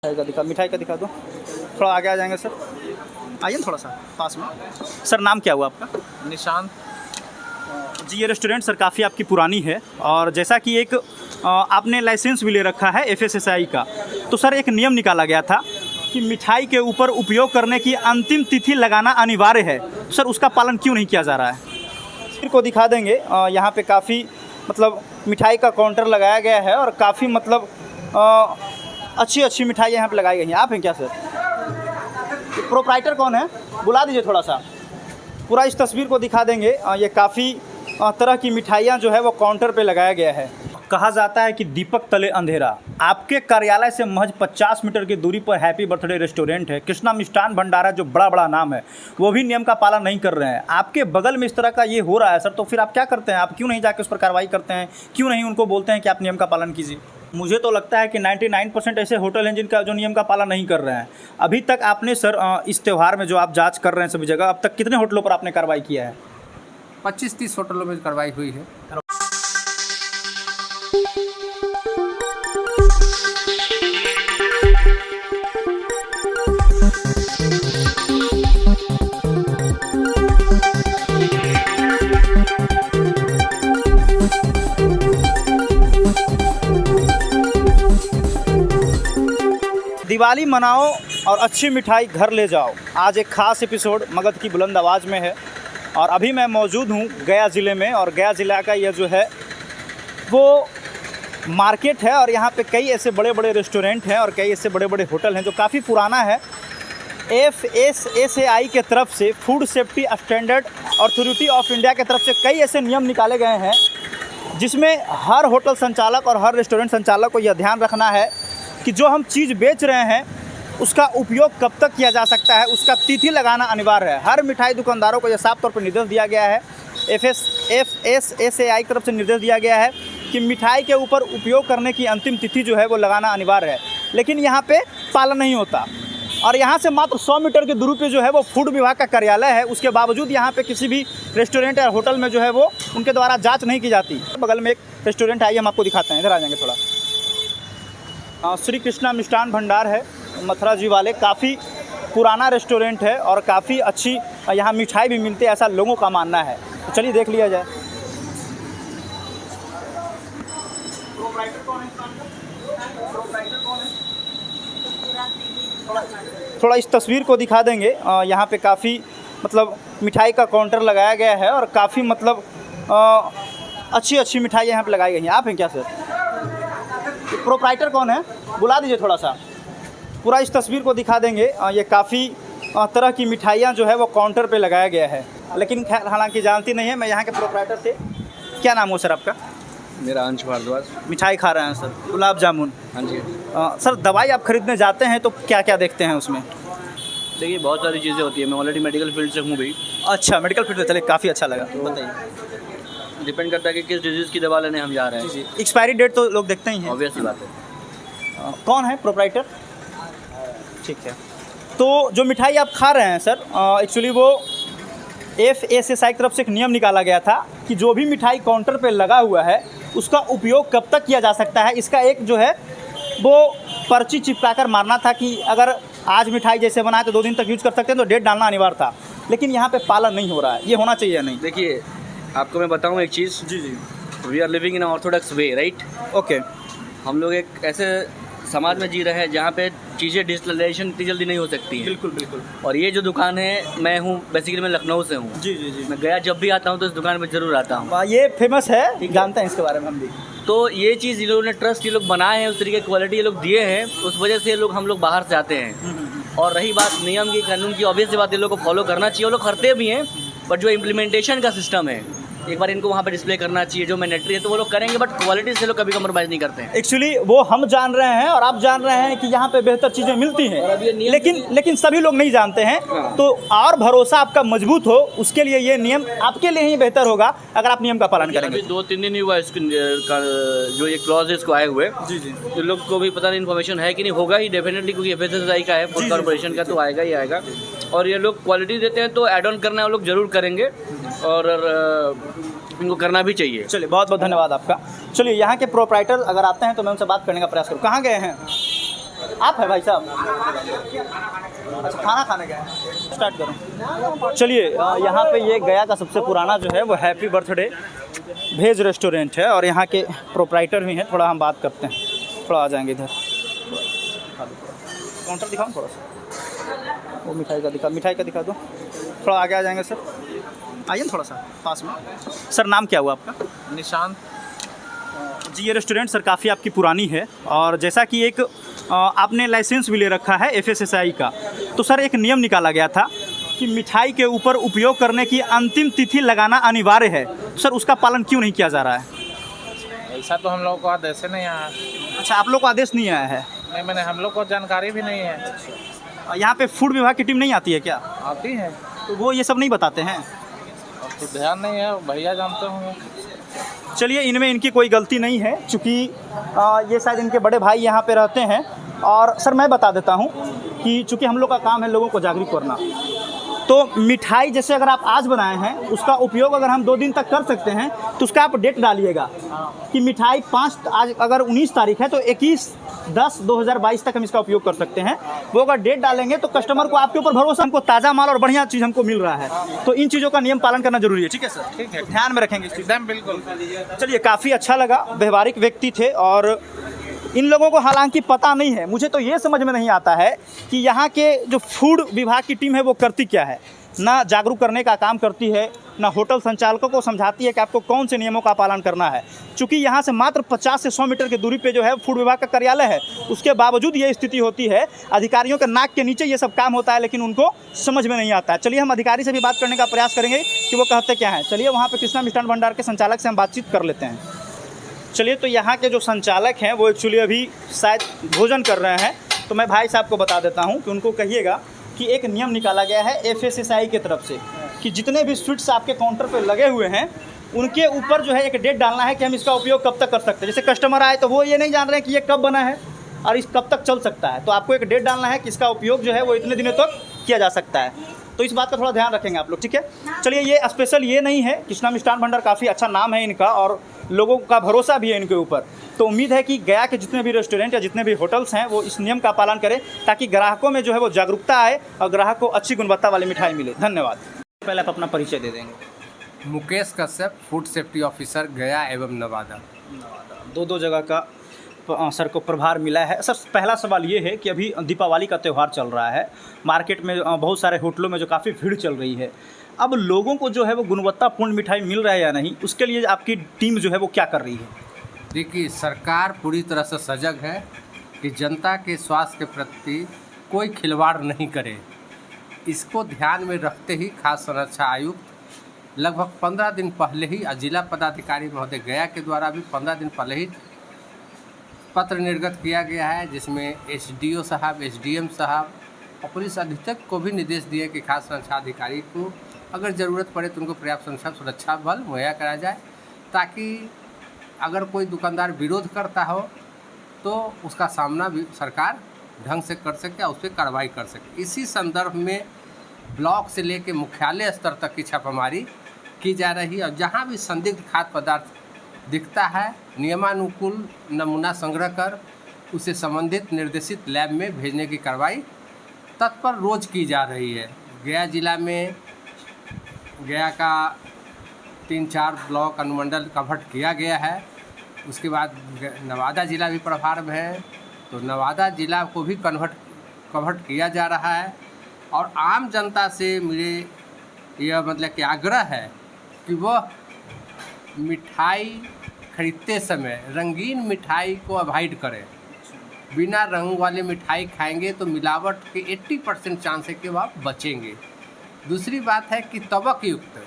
मिठाई का दिखा दो। थोड़ा आगे आ जाएंगे सर, आइए ना थोड़ा सा पास में। सर नाम क्या हुआ आपका? निशांत जी, ये रेस्टोरेंट सर काफ़ी आपकी पुरानी है और जैसा कि एक आपने लाइसेंस भी ले रखा है FSSAI का, तो सर एक नियम निकाला गया था कि मिठाई के ऊपर उपयोग करने की अंतिम तिथि लगाना अनिवार्य है। सर उसका पालन क्यों नहीं किया जा रहा है? को दिखा देंगे। यहाँ पे काफ़ी मतलब मिठाई का काउंटर लगाया गया है और काफ़ी मतलब अच्छी अच्छी मिठाई यहाँ पे लगाई गई हैं। आप हैं क्या सर? प्रोप्राइटर कौन है? बुला दीजिए थोड़ा सा। पूरा इस तस्वीर को दिखा देंगे। ये काफ़ी तरह की मिठाइयाँ जो है वो काउंटर पे लगाया गया है। कहा जाता है कि दीपक तले अंधेरा। आपके कार्यालय से महज 50 मीटर की दूरी पर हैप्पी बर्थडे रेस्टोरेंट है। कृष्णा मिष्ठान भंडारा जो बड़ा नाम है, वो भी नियम का पालन नहीं कर रहे हैं। आपके बगल में इस तरह का ये हो रहा है सर, तो फिर आप क्या करते हैं? आप क्यों नहीं जाकर उस पर कार्रवाई करते हैं? क्यों नहीं उनको बोलते हैं कि आप नियम का पालन कीजिए? मुझे तो लगता है कि 99% ऐसे होटल हैं जिनका जो नियम का पालन नहीं कर रहे हैं। अभी तक आपने सर इस त्यौहार में जो आप जांच कर रहे हैं सभी जगह, अब तक कितने होटलों पर आपने कार्रवाई किया है? 25-30 होटलों में कार्रवाई हुई है। दिवाली मनाओ और अच्छी मिठाई घर ले जाओ। आज एक ख़ास एपिसोड मगध की बुलंद आवाज़ में है और अभी मैं मौजूद हूँ गया ज़िले में। और गया ज़िला का यह जो है वो मार्केट है और यहाँ पे कई ऐसे बड़े बड़े रेस्टोरेंट हैं और कई ऐसे बड़े बड़े होटल हैं जो काफ़ी पुराना है। FSSAI के तरफ से, food safety standard authority of India के तरफ से कई ऐसे नियम निकाले गए हैं जिसमें हर होटल संचालक और हर रेस्टोरेंट संचालक को यह ध्यान रखना है कि जो हम चीज़ बेच रहे हैं उसका उपयोग कब तक किया जा सकता है, उसका तिथि लगाना अनिवार्य है। हर मिठाई दुकानदारों को यह साफ तौर पर निर्देश दिया गया है। FSSAI की तरफ से निर्देश दिया गया है कि मिठाई के ऊपर उपयोग करने की अंतिम तिथि जो है वो लगाना अनिवार्य है, लेकिन यहाँ पे पालन नहीं होता। और यहाँ से मात्र 100 मीटर की दूरी पे जो है वो फूड विभाग का कार्यालय है। उसके बावजूद यहाँ पे किसी भी रेस्टोरेंट या होटल में जो है वो उनके द्वारा जाँच नहीं की जाती। बगल में एक रेस्टोरेंट है, हम आपको दिखाते हैं, इधर आ जाएंगे थोड़ा। श्री कृष्णा मिष्ठान भंडार है मथुरा जी वाले। काफ़ी पुराना रेस्टोरेंट है और काफ़ी अच्छी यहाँ मिठाई भी मिलती है, ऐसा लोगों का मानना है। तो चलिए देख लिया जाए। थोड़ा इस तस्वीर को दिखा देंगे। यहाँ पे काफ़ी मतलब मिठाई का काउंटर लगाया गया है और काफ़ी मतलब अच्छी अच्छी मिठाई यहाँ पे लगाई गई हैं। आप हैं क्या सर? प्रोप्राइटर कौन है? बुला दीजिए थोड़ा सा। पूरा इस तस्वीर को दिखा देंगे। ये काफ़ी तरह की मिठाइयाँ जो है वो काउंटर पे लगाया गया है, लेकिन हालांकि जानती नहीं है। मैं यहाँ के प्रोप्राइटर से, क्या नाम हो सर आपका? मेरा अंश भारद्वाज। मिठाई खा रहे हैं सर, गुलाब जामुन। हाँ जी। सर दवाई आप खरीदने जाते हैं तो क्या क्या देखते हैं उसमें? देखिए बहुत सारी चीज़ें होती है, मैं ऑलरेडी मेडिकल फील्ड से हूँ भी। अच्छा, मेडिकल फील्ड से, चलिए काफ़ी अच्छा लगा। तो बताइए, डिपेंड करता है कि किस डिजीज़ की दवा लेने हम जा रहे हैं। जी। एक्सपायरी डेट तो लोग देखते ही हैं, ऑब्वियस ही बात है। कौन है प्रोप्राइटर? ठीक है। तो जो मिठाई आप खा रहे हैं सर, एक्चुअली वो FSSAI की तरफ से एक नियम निकाला गया था कि जो भी मिठाई काउंटर पे लगा हुआ है उसका उपयोग कब तक किया जा सकता है। इसका एक जो है वो पर्ची चिपका कर मारना था कि अगर आज मिठाई जैसे बनाए तो 2 दिन तक यूज़ कर सकते हैं, तो डेट डालना अनिवार्य था। लेकिन यहाँ पे पालन नहीं हो रहा है। ये होना चाहिए या नहीं? देखिए आपको मैं बताऊँ एक चीज़। जी। We are living in orthodox way, right? Okay. हम लोग एक ऐसे समाज में जी रहे हैं जहाँ पे चीज़ें डिजिटलाइजेशन इतनी जल्दी नहीं हो सकती हैं। बिल्कुल। और ये जो दुकान है, मैं हूँ बेसिकली, मैं लखनऊ से हूँ। जी। मैं गया जब भी आता हूँ तो इस दुकान पे ज़रूर आता हूँ। ये फेमस है, जानते हैं इसके बारे में हम भी। तो ये चीज़ ये लोगों ने ट्रस्ट ये लोग बनाए हैं, उस तरीके की क्वालिटी ये लोग दिए हैं, उस वजह से हम लोग बाहर से आते हैं। और रही बात नियम की, कानून की, ऑब्वियस बात ये लोग को फॉलो करना चाहिए। वो लोग करते भी हैं, बट जो इम्प्लीमेंटेशन का सिस्टम है एक बार इनको वहाँ पे डिस्प्ले करना चाहिए। जो मैंडेटरी है तो वो लोग करेंगे, बट क्वालिटी से लोग कभी कम्प्रोमाइज़ नहीं करते हैं। एक्चुअली वो हम जान रहे हैं और आप जान रहे हैं कि यहाँ पे बेहतर चीज़ें मिलती हैं, लेकिन सभी लोग नहीं जानते हैं। तो और भरोसा आपका मजबूत हो उसके लिए ये नियम आपके लिए ही बेहतर होगा अगर आप नियम का पालन करेंगे। अभी 2-3 दिन ही हुआ इसको जो ये क्लॉज इसको आए हुए। जी। तो लोग को भी पता नहीं इन्फॉर्मेशन है कि नहीं, होगा ही डेफिनेटली, क्योंकि FSSAI का है, फूड कॉर्पोरेशन का, तो आएगा ही आएगा। और ये लोग क्वालिटी देते हैं तो ऐड ऑन करना वो लोग ज़रूर करेंगे और इनको करना भी चाहिए। चलिए बहुत बहुत धन्यवाद आपका। चलिए यहाँ के प्रोप्राइटर अगर आते हैं तो मैं उनसे बात करने का प्रयास करूँ। कहाँ गए हैं? आप है भाई साहब? अच्छा, खाना खाने गए हैं। स्टार्ट करो। चलिए, यहाँ पे ये गया का सबसे पुराना जो है वो हैप्पी बर्थडे वेज रेस्टोरेंट है और यहाँ के प्रोप्राइटर भी हैं। थोड़ा हम बात करते हैं, थोड़ा आ जाएंगे इधर। काउंटर दिखाओ थोड़ा सा, वो मिठाई का दिखा दो। थोड़ा आगे आ जाएंगे सर, आइए थोड़ा सा पास में। सर नाम क्या हुआ आपका? निशांत। जी, ये रेस्टोरेंट सर काफ़ी आपकी पुरानी है और जैसा कि एक आपने लाइसेंस भी ले रखा है FSSAI का, तो सर एक नियम निकाला गया था कि मिठाई के ऊपर उपयोग करने की अंतिम तिथि लगाना अनिवार्य है। सर उसका पालन क्यों नहीं किया जा रहा है? ऐसा तो हम लोग को आदेश नहीं आया। अच्छा, आप लोग को आदेश नहीं आया है? नहीं, मैंने हम लोग को जानकारी भी नहीं है। यहाँ पे फूड विभाग की टीम नहीं आती है क्या? आती है तो वो ये सब नहीं बताते हैं? अब तो ध्यान नहीं है, भैया जानते होंगे। चलिए, इनमें इनकी कोई गलती नहीं है क्योंकि ये शायद इनके बड़े भाई यहाँ पे रहते हैं। और सर मैं बता देता हूँ कि चूँकि हम लोग का काम है लोगों को जागरूक करना, तो मिठाई जैसे अगर आप आज बनाए हैं उसका उपयोग अगर हम 2 दिन तक कर सकते हैं तो उसका आप डेट डालिएगा कि मिठाई 5, आज अगर 19 तारीख है तो 21/10/2022 तक हम इसका उपयोग कर सकते हैं। वो अगर डेट डालेंगे तो कस्टमर को आपके ऊपर भरोसा, हमको ताज़ा माल और बढ़िया चीज़ हमको मिल रहा है। तो इन चीज़ों का नियम पालन करना जरूरी है। ठीक है सर? ठीक है, ध्यान में रखेंगे इस चीज़। एकदम बिल्कुल। चलिए, काफ़ी अच्छा लगा, व्यवहारिक व्यक्ति थे और इन लोगों को हालांकि पता नहीं है। मुझे तो ये समझ में नहीं आता है कि यहाँ के जो फूड विभाग की टीम है वो करती क्या है। ना जागरूक करने का काम करती है, ना होटल संचालकों को समझाती है कि आपको कौन से नियमों का पालन करना है। चूँकि यहाँ से मात्र 50 से 100 मीटर की दूरी पे जो है फूड विभाग का कार्यालय है, उसके बावजूद ये स्थिति होती है। अधिकारियों के नाक के नीचे ये सब काम होता है लेकिन उनको समझ में नहीं आता है। चलिए, हम अधिकारी से भी बात करने का प्रयास करेंगे कि वो कहते क्या हैं। चलिए, वहाँ पर कृष्णा मिष्ठान भंडार के संचालक से हम बातचीत कर लेते हैं। चलिए, तो यहाँ के जो संचालक हैं वो एक्चुअली अभी शायद भोजन कर रहे हैं, तो मैं भाई साहब को बता देता हूँ कि उनको कहिएगा कि एक नियम निकाला गया है FSSAI की तरफ से कि जितने भी स्वीट्स आपके काउंटर पे लगे हुए हैं उनके ऊपर जो है एक डेट डालना है कि हम इसका उपयोग कब तक कर सकते हैं। जैसे कस्टमर आए तो वो ये नहीं जान रहे हैं कि ये कब बना है और इस कब तक चल सकता है, तो आपको एक डेट डालना है कि इसका उपयोग जो है वो इतने दिनों तक किया जा सकता है। तो इस बात का थोड़ा ध्यान रखेंगे आप लोग, ठीक है? चलिए, ये स्पेशल ये नहीं है, कृष्णा मिष्ठान भंडार काफ़ी अच्छा नाम है इनका और लोगों का भरोसा भी है इनके ऊपर। तो उम्मीद है कि गया के जितने भी रेस्टोरेंट या जितने भी होटल्स हैं वो इस नियम का पालन करें ताकि ग्राहकों में जो है वो जागरूकता आए और ग्राहक को अच्छी गुणवत्ता वाली मिठाई मिले। धन्यवाद। पहले आप अपना परिचय दे देंगे। Mukesh Kashyap, food safety officer, गया एवं नवादा। दो जगह का सर को प्रभार मिला है। सर, पहला सवाल ये है कि अभी दीपावली का त्यौहार चल रहा है, मार्केट में बहुत सारे होटलों में जो काफ़ी भीड़ चल रही है, अब लोगों को जो है वो गुणवत्तापूर्ण मिठाई मिल रहा है या नहीं, उसके लिए आपकी टीम जो है वो क्या कर रही है? देखिए, सरकार पूरी तरह से सजग है कि जनता के स्वास्थ्य के प्रति कोई खिलवाड़ नहीं करे। इसको ध्यान में रखते ही खाद्य संरक्षण आयुक्त लगभग 15 दिन पहले ही जिला पदाधिकारी महोदय गया के द्वारा भी 15 दिन पहले ही पत्र निर्गत किया गया है, जिसमें SDO साहब, SDM साहब और पुलिस अधीक्षक को भी निर्देश दिए कि खाद्य संरक्षण अधिकारी को अगर ज़रूरत पड़े तो उनको पर्याप्त संख्या सुरक्षा बल मुहैया कराया जाए, ताकि अगर कोई दुकानदार विरोध करता हो तो उसका सामना भी सरकार ढंग से कर सके और उस पर कार्रवाई कर सके। इसी संदर्भ में ब्लॉक से लेकर मुख्यालय स्तर तक की छापामारी की जा रही है और जहाँ भी संदिग्ध खाद्य पदार्थ दिखता है, नियमानुकूल नमूना संग्रह कर उसे संबंधित निर्देशित लैब में भेजने की कार्रवाई तत्पर रोज की जा रही है। गया जिला में गया का 3-4 ब्लॉक अनुमंडल कवर किया गया है। उसके बाद नवादा जिला भी प्रभार में है, तो नवादा जिला को भी कवर किया जा रहा है। और आम जनता से मेरे यह मतलब कि आग्रह है कि वह मिठाई खरीदते समय रंगीन मिठाई को अवॉइड करें। बिना रंग वाले मिठाई खाएंगे तो मिलावट के 80% चांस है कि वह बचेंगे। दूसरी बात है कि तवक युक्त,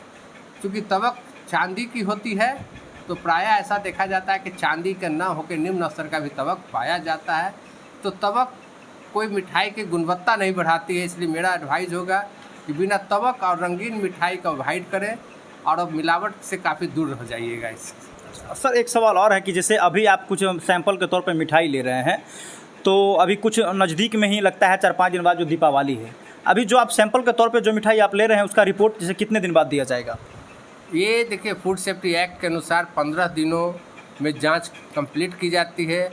क्योंकि तवक चांदी की होती है तो प्रायः ऐसा देखा जाता है कि चांदी का ना होकर निम्न स्तर का भी तवक पाया जाता है। तो तवक कोई मिठाई की गुणवत्ता नहीं बढ़ाती है, इसलिए मेरा एडवाइस होगा कि बिना तवक और रंगीन मिठाई का अवॉइड करें और अब मिलावट से काफ़ी दूर हो जाइएगा इससे। सर, एक सवाल और है कि जैसे अभी आप कुछ सैंपल के तौर पे मिठाई ले रहे हैं, तो अभी कुछ नज़दीक में ही लगता है 4-5 दिन बाद जो दीपावली है, अभी जो आप सैंपल के तौर पे जो मिठाई आप ले रहे हैं उसका रिपोर्ट जैसे कितने दिन बाद दिया जाएगा? ये देखिए, फूड सेफ्टी एक्ट के अनुसार 15 दिनों में जांच कंप्लीट की जाती है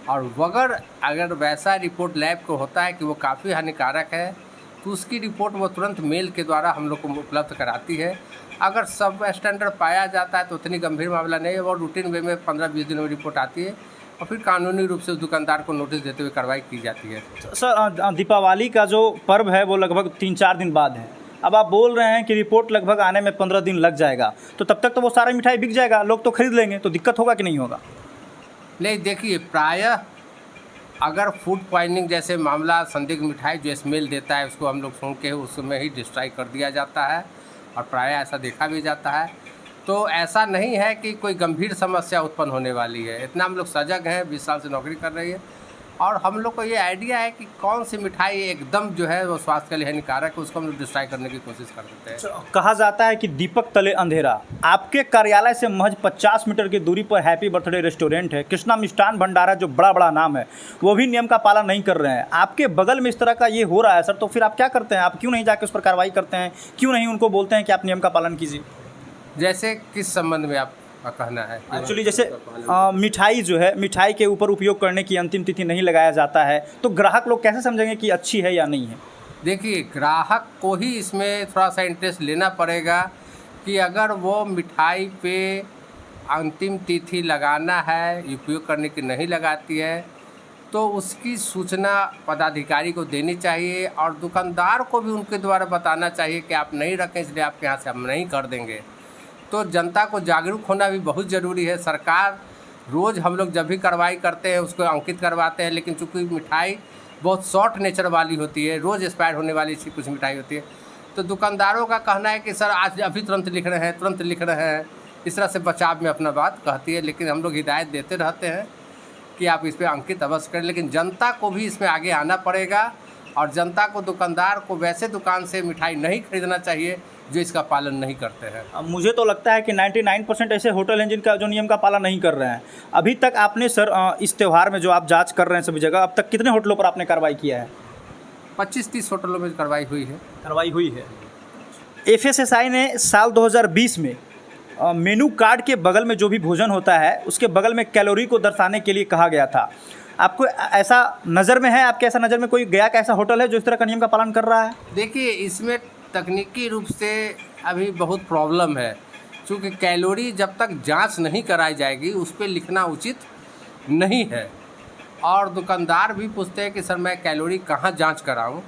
और अगर वैसा रिपोर्ट लैब को होता है कि वो काफ़ी हानिकारक है तो उसकी रिपोर्ट वो तुरंत मेल के द्वारा हम लोग को उपलब्ध कराती है। अगर सब स्टैंडर्ड पाया जाता है तो उतनी गंभीर मामला नहीं है और रूटीन वे में 15-20 दिनों में रिपोर्ट आती है और फिर कानूनी रूप से उस दुकानदार को नोटिस देते हुए कार्रवाई की जाती है। सर दीपावली का जो पर्व है वो लगभग 3-4 दिन बाद है। अब आप बोल रहे हैं कि रिपोर्ट लगभग आने में 15 दिन लग जाएगा, तो तब तक तो वो सारा मिठाई बिक जाएगा, लोग तो खरीद लेंगे, तो दिक्कत होगा कि नहीं होगा? नहीं, देखिए प्रायः अगर फूड पॉइजनिंग जैसे मामला संदिग्ध मिठाई जो स्मेल देता है उसको हम लोग सुन के उसमें ही डिस्ट्रॉय कर दिया जाता है और प्रायः ऐसा देखा भी जाता है। तो ऐसा नहीं है कि कोई गंभीर समस्या उत्पन्न होने वाली है। इतना हम लोग सजग हैं, 20 साल से नौकरी कर रही है और हम लोग को ये आइडिया है कि कौन सी मिठाई एकदम जो है वो स्वास्थ्य के लिए हानिकारक है उसको हम लोग डिस्ट्रॉय करने की कोशिश कर देते हैं। कहा जाता है कि दीपक तले अंधेरा। आपके कार्यालय से महज 50 मीटर की दूरी पर हैप्पी बर्थडे रेस्टोरेंट है, कृष्णा मिष्ठान भंडारा जो बड़ा नाम है, वो भी नियम का पालन नहीं कर रहे हैं। आपके बगल में इस तरह का ये हो रहा है सर, तो फिर आप क्या करते हैं? आप क्यों नहीं जाके उस पर कार्रवाई करते हैं? क्यों नहीं उनको बोलते हैं कि आप नियम का पालन कीजिए? जैसे किस संबंध में आप कहना है? एक्चुअली जैसे मिठाई जो है, मिठाई के ऊपर उपयोग करने की अंतिम तिथि नहीं लगाया जाता है, तो ग्राहक लोग कैसे समझेंगे कि अच्छी है या नहीं है? देखिए, ग्राहक को ही इसमें थोड़ा सा इंटरेस्ट लेना पड़ेगा कि अगर वो मिठाई पे अंतिम तिथि लगाना है, उपयोग करने की नहीं लगाती है, तो उसकी सूचना पदाधिकारी को देनी चाहिए और दुकानदार को भी उनके द्वारा बताना चाहिए कि आप नहीं रखें इसलिए आपके यहाँ से हम नहीं कर देंगे। तो जनता को जागरूक होना भी बहुत ज़रूरी है। सरकार रोज़ हम लोग जब भी कार्रवाई करते हैं उसको अंकित करवाते हैं, लेकिन चूँकि मिठाई बहुत शॉर्ट नेचर वाली होती है, रोज़ एक्सपायर होने वाली कुछ मिठाई होती है, तो दुकानदारों का कहना है कि सर आज अभी तुरंत लिख रहे हैं, इस तरह से बचाव में अपना बात कहती है। लेकिन हम लोग हिदायत देते रहते हैं कि आप इस पर अंकित अवश्य करें, लेकिन जनता को भी इसमें आगे आना पड़ेगा और जनता को, दुकानदार को वैसे दुकान से मिठाई नहीं खरीदना चाहिए जो इसका पालन नहीं करते हैं। अब मुझे तो लगता है कि 99% ऐसे होटल हैं जिनका जो नियम का पालन नहीं कर रहे हैं। अभी तक आपने सर इस त्यौहार में जो आप जांच कर रहे हैं सभी जगह, अब तक कितने होटलों पर आपने कार्रवाई किया है? 25-30 होटलों में कार्रवाई हुई है। एफएसएसआई ने साल 2020 में मेनू कार्ड के बगल में जो भी भोजन होता है उसके बगल में कैलोरी को दर्शाने के लिए कहा गया था। आपको ऐसा नज़र में है, आपके ऐसा नज़र में कोई गया का ऐसा होटल है जो इस तरह का नियम का पालन कर रहा है? देखिए, इसमें तकनीकी रूप से अभी बहुत प्रॉब्लम है, क्योंकि कैलोरी जब तक जांच नहीं कराई जाएगी उस पर लिखना उचित नहीं है। और दुकानदार भी पूछते हैं कि सर मैं कैलोरी कहाँ जांच कराऊं,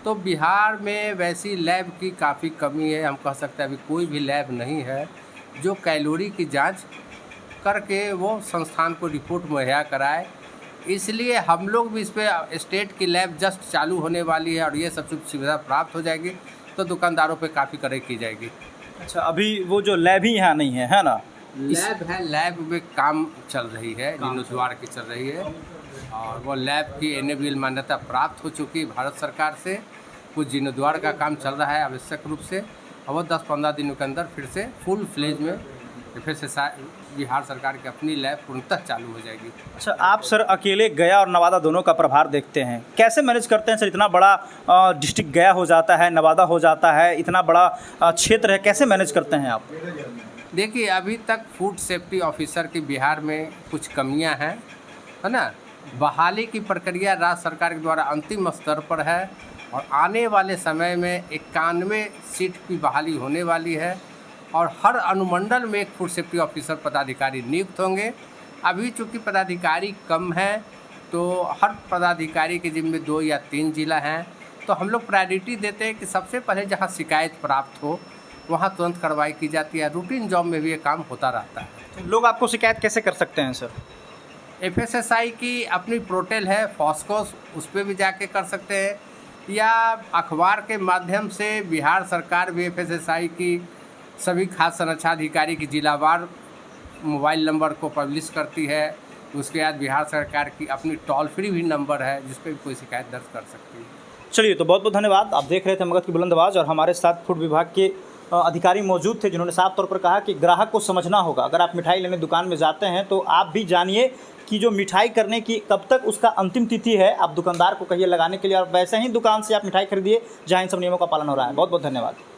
तो बिहार में वैसी लैब की काफ़ी कमी है। हम कह सकते हैं अभी कोई भी लैब नहीं है जो कैलोरी की जांच करके वो संस्थान को रिपोर्ट मुहैया कराए। इसलिए हम लोग भी इस पर स्टेट की लैब जस्ट चालू होने वाली है और ये सब सुविधा प्राप्त हो जाएगी तो दुकानदारों पे काफ़ी कड़ाई की जाएगी। अच्छा, अभी वो जो लैब ही यहाँ नहीं है ना? लैब है, लैब में काम चल रही है, जीर्णोद्वार की चल रही है और वो लैब की NABL मान्यता प्राप्त हो चुकी है भारत सरकार से। कुछ जीर्णोद्वार का काम चल रहा है आवश्यक रूप से और वो 10-15 दिनों के अंदर फिर से फुल फ्लेज में फिर से बिहार सरकार की अपनी लैब पूर्णतः चालू हो जाएगी। अच्छा, आप सर अकेले गया और नवादा दोनों का प्रभार देखते हैं, कैसे मैनेज करते हैं सर? इतना बड़ा डिस्ट्रिक्ट गया हो जाता है, नवादा हो जाता है, इतना बड़ा क्षेत्र है, कैसे मैनेज करते हैं आप? देखिए, अभी तक फूड सेफ्टी ऑफिसर की बिहार में कुछ कमियां हैं, है ना। बहाली की प्रक्रिया राज्य सरकार के द्वारा अंतिम स्तर पर है और आने वाले समय में 91 सीट की बहाली होने वाली है और हर अनुमंडल में एक फूड सेफ्टी ऑफिसर पदाधिकारी नियुक्त होंगे। अभी चूँकि पदाधिकारी कम है तो हर पदाधिकारी के जिम्मे 2 या 3 जिला हैं, तो हम लोग प्रायोरिटी देते हैं कि सबसे पहले जहाँ शिकायत प्राप्त हो वहाँ तुरंत कार्रवाई की जाती है। रूटीन जॉब में भी ये काम होता रहता है। तो लोग आपको शिकायत कैसे कर सकते हैं सर? FSSAI की अपनी पोर्टल है फॉस्कोस, उस पर भी जाके कर सकते हैं या अखबार के माध्यम से भी सरकार भी FSSAI की सभी खाद्य संरक्षण अधिकारी की जिलावार मोबाइल नंबर को पब्लिश करती है। उसके बाद बिहार सरकार की अपनी टोल फ्री भी नंबर है जिस पर भी कोई शिकायत दर्ज कर सकती है। चलिए, तो बहुत बहुत धन्यवाद। आप देख रहे थे मगध की बुलंद आवाज़ और हमारे साथ फूड विभाग के अधिकारी मौजूद थे जिन्होंने साफ तौर पर कहा कि ग्राहक को समझना होगा। अगर आप मिठाई लेने दुकान में जाते हैं तो आप भी जानिए कि जो मिठाई करने की कब तक उसका अंतिम तिथि है। आप दुकानदार को कहिए लगाने के लिए और वैसे ही दुकान से आप मिठाई खरीदिए जहाँ इन सब नियमों का पालन हो रहा है। बहुत बहुत धन्यवाद।